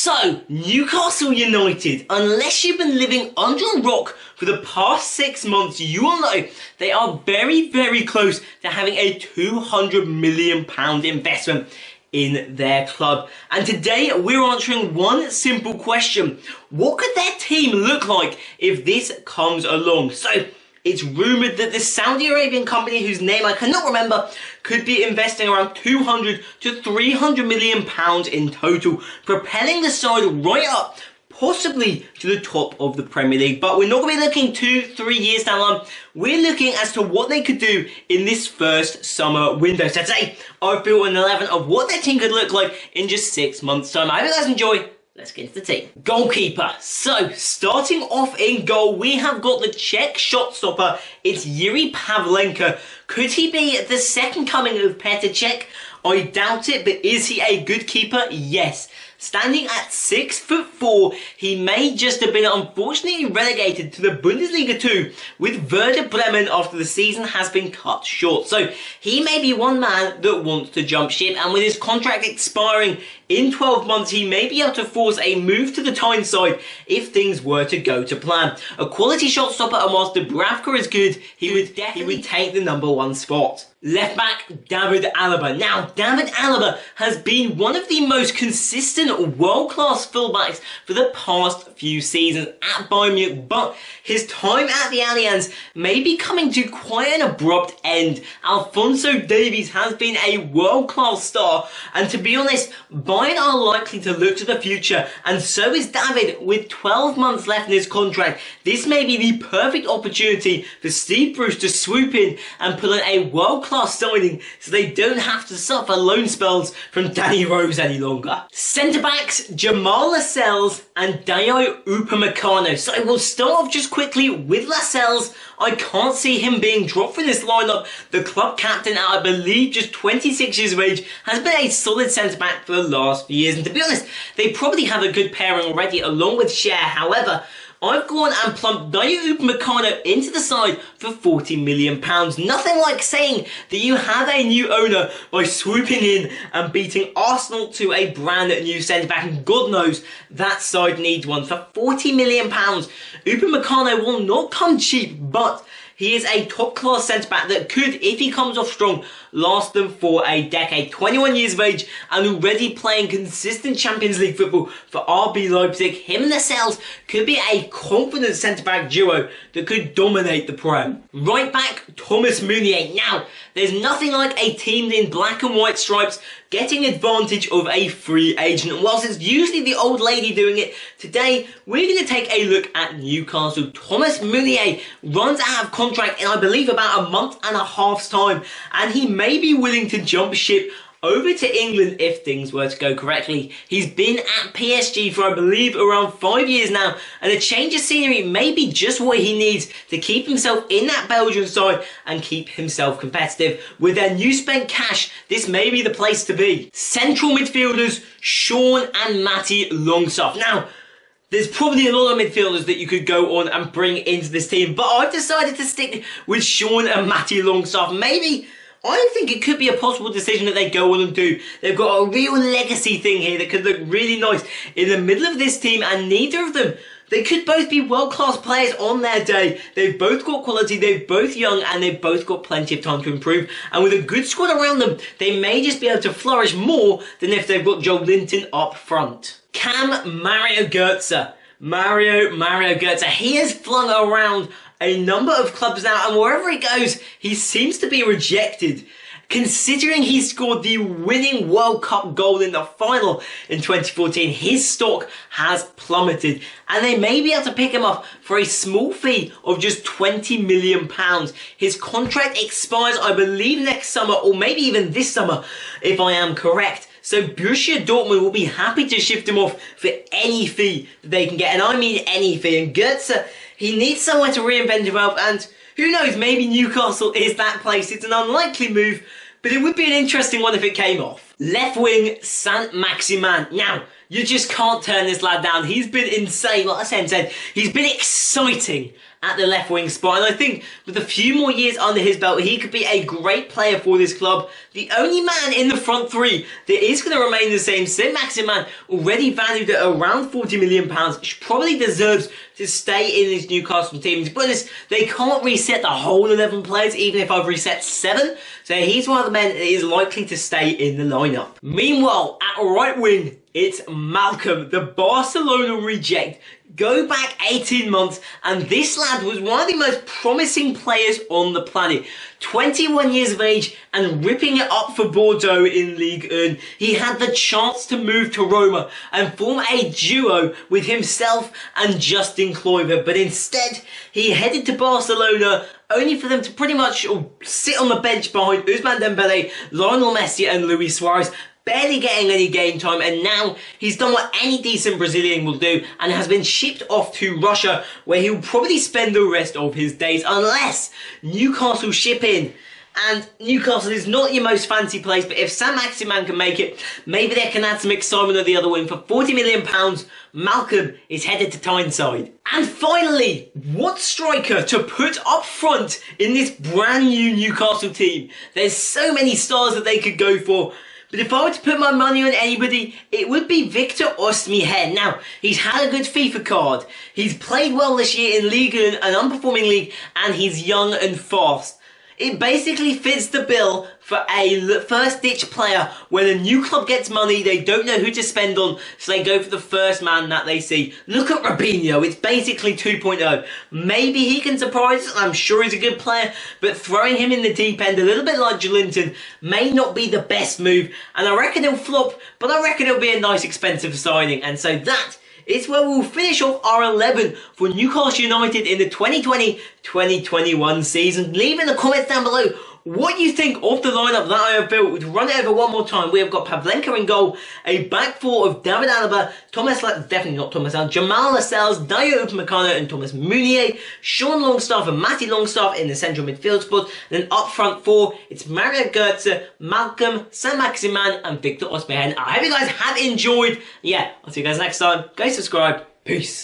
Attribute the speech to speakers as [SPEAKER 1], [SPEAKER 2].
[SPEAKER 1] So, Newcastle United, unless you've been living under a rock for the past 6 months, you will know they are very, very close to having a £200 million investment in their club. And today we're answering one simple question. What could their team look like if this comes along? So, it's rumoured that the Saudi Arabian company, whose name I cannot remember, could be investing around £200 to £300 million in total, propelling the side right up, possibly to the top of the Premier League. But we're not going to be looking 2-3 years down the line. We're looking as to what they could do in this first summer window. So today, I've built an 11 of what their team could look like in just 6 months' time. I hope you guys enjoy. Let's get into the team. Goalkeeper. So, starting off in goal, we have got the Czech shot stopper. It's Yuri Pavlenka. Could he be the second coming of Petr Cech? I doubt it, but is he a good keeper? Yes. Standing at 6'4", he may just have been unfortunately relegated to the Bundesliga 2 with Werder Bremen after the season has been cut short. So he may be one man that wants to jump ship, and with his contract expiring in 12 months, he may be able to force a move to the Tyneside if things were to go to plan. A quality shot stopper, and whilst Dubravka is good, he would take the #1 spot. Left back, David Alaba. Now, David Alaba has been one of the most consistent world-class fullbacks for the past few seasons at Bayern Munich, but his time at the Allianz may be coming to quite an abrupt end. Alphonso Davies has been a world-class star, and to be honest, Bayern are likely to look to the future, and so is David. With 12 months left in his contract, this may be the perfect opportunity for Steve Bruce to swoop in and pull in a world-class signing so they don't have to suffer loan spells from Danny Rose any longer. Centre-backs, Jamal Lascelles and Dayot Upamecano. So we'll start off just quickly with Lascelles. I can't see him being dropped from this lineup. The club captain at, I believe, just 26 years of age, has been a solid centre-back for the last few years. And to be honest, they probably have a good pairing already along with Cher. However, I've gone and plumped Dayot Upamecano into the side for £40 million. Nothing like saying that you have a new owner by swooping in and beating Arsenal to a brand new centre-back. And God knows that side needs one. For £40 million, Upamecano will not come cheap, but he is a top-class centre-back that could, if he comes off strong, last them for a decade. 21 years of age and already playing consistent Champions League football for RB Leipzig. Him and Lascelles could be a confident centre-back duo that could dominate the Prem. Right back, Thomas Meunier. Now, there's nothing like a team in black and white stripes getting advantage of a free agent. And whilst it's usually the old lady doing it, today we're going to take a look at Newcastle. Thomas Meunier runs out of contract in, I believe, about a month and a half's time, and he may be willing to jump ship over to England if things were to go correctly. He's been at PSG for, I believe, around 5 years now, and a change of scenery may be just what he needs to keep himself in that Belgian side and keep himself competitive. With their new spent cash, this may be the place to be. Central midfielders, Sean and Matty Longstaff. Now, there's probably a lot of midfielders that you could go on and bring into this team, but I've decided to stick with Sean and Matty Longstaff. Maybe, I think it could be a possible decision that they go on and do. They've got a real legacy thing here that could look really nice in the middle of this team, and neither of them, they could both be world-class players on their day. They've both got quality, they're both young, and they've both got plenty of time to improve. And with a good squad around them, they may just be able to flourish more than if they've got Joe Linton up front. Mario Götze. Mario Götze. He has flung around a number of clubs now, and wherever he goes, he seems to be rejected. Considering he scored the winning World Cup goal in the final in 2014, his stock has plummeted, and they may be able to pick him up for a small fee of just £20 million. His contract expires, I believe, next summer, or maybe even this summer, if I am correct. So Borussia Dortmund will be happy to shift him off for any fee that they can get, and I mean any fee. And Götze, he needs somewhere to reinvent himself, and who knows, maybe Newcastle is that place. It's an unlikely move, but it would be an interesting one if it came off. Left wing, Saint-Maximin. Now, You just can't turn this lad down. He's been insane. Like I said, he's been exciting at the left wing spot, and I think with a few more years under his belt, he could be a great player for this club. The only man in the front three that is going to remain the same, Saint-Maximin, already valued at around £40 million, probably deserves to stay in this Newcastle team. To be honest, they can't reset the whole 11 players, even if I've reset 7, so he's one of the men that is likely to stay in the lineup. Meanwhile, at right wing, it's Malcolm, the Barcelona reject. Go back 18 months, and this lad was one of the most promising players on the planet. 21 years of age and ripping it up for Bordeaux in Ligue 1. He had the chance to move to Roma and form a duo with himself and Justin Kluivert, but instead he headed to Barcelona only for them to pretty much sit on the bench behind Ousmane Dembele, Lionel Messi and Luis Suarez, barely getting any game time, and now he's done what any decent Brazilian will do and has been shipped off to Russia, where he'll probably spend the rest of his days unless Newcastle ship in. And Newcastle is not your most fancy place, but if Saint-Maximin can make it, maybe they can add some excitement at the other wing. For £40 million, Malcolm is headed to Tyneside. And finally, what striker to put up front in this brand new Newcastle team? There's so many stars that they could go for. But if I were to put my money on anybody, it would be Victor Osimhen. Now, he's had a good FIFA card. He's played well this year in Ligue 1, an unperforming league, and he's young and fast. It basically fits the bill for a first-ditch player. When a new club gets money, they don't know who to spend on, so they go for the first man that they see. Look at Robinho, it's basically 2.0. Maybe he can surprise us, I'm sure he's a good player, but throwing him in the deep end, a little bit like Joelinton, may not be the best move, and I reckon he'll flop, but I reckon it'll be a nice expensive signing, and so that is where we'll finish off our 11 for Newcastle United in the 2020-2021 season. Leave in the comments down below what you think of the lineup that I have built. To run it over one more time, we have got Pavlenka in goal, a back four of David Alaba, Jamal Lascelles, Dayot Upamecano and Thomas Meunier, Sean Longstaff and Matty Longstaff in the central midfield spot. Then up front four, it's Mario Götze, Malcolm, Saint-Maximin and Victor Osimhen. I hope you guys have enjoyed. Yeah, I'll see you guys next time. Go subscribe. Peace.